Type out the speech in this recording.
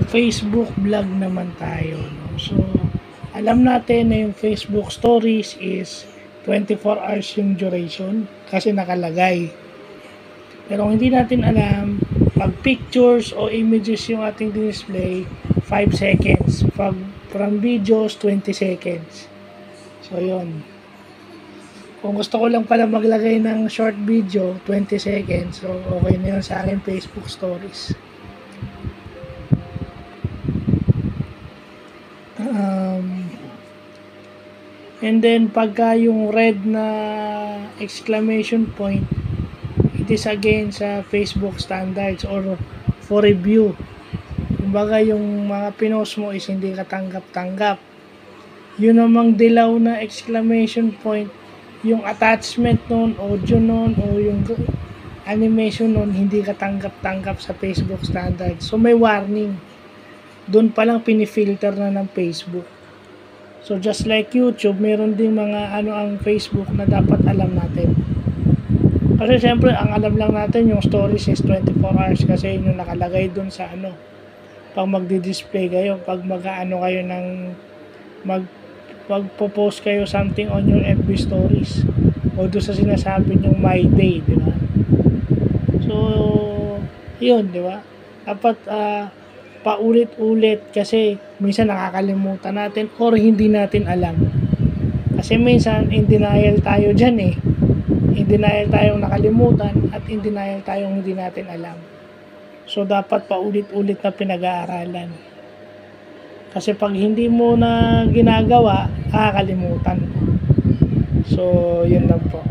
Facebook vlog naman tayo, no? So, alam natin na yung Facebook stories is 24 hours yung duration kasi nakalagay. Pero hindi natin alam, pag pictures o images yung ating display, 5 seconds. Pag from videos, 20 seconds. So, yun. Kung gusto ko lang pala maglagay ng short video, 20 seconds. So, okay na yun sa akin Facebook stories. And then, pagka yung red na exclamation point, it is again sa Facebook standards or for review. Kumbaga, yung mga pinost mo is hindi katanggap-tanggap. Yun namang dilaw na exclamation point, yung attachment nun, audio nun, o yung animation nun, hindi katanggap-tanggap sa Facebook standards. So, may warning. Doon palang pinifilter na ng Facebook. So, just like YouTube, meron ding mga ang Facebook na dapat alam natin. Kasi syempre, ang alam lang natin yung stories is 24 hours kasi yun yung nakalagay dun sa pag magdi-display kayo, pag kayo ng pag-post kayo something on your FB stories o doon sa sinasabi nyong My Day, di ba? So, yun, di ba? Dapat, paulit-ulit kasi minsan nakakalimutan natin or hindi natin alam. Kasi minsan in denial tayo dyan eh. In denial tayong nakalimutan at in denial tayong hindi natin alam. So dapat paulit-ulit na pinag-aaralan. Kasi pag hindi mo na ginagawa, nakakalimutan. So yun lang po.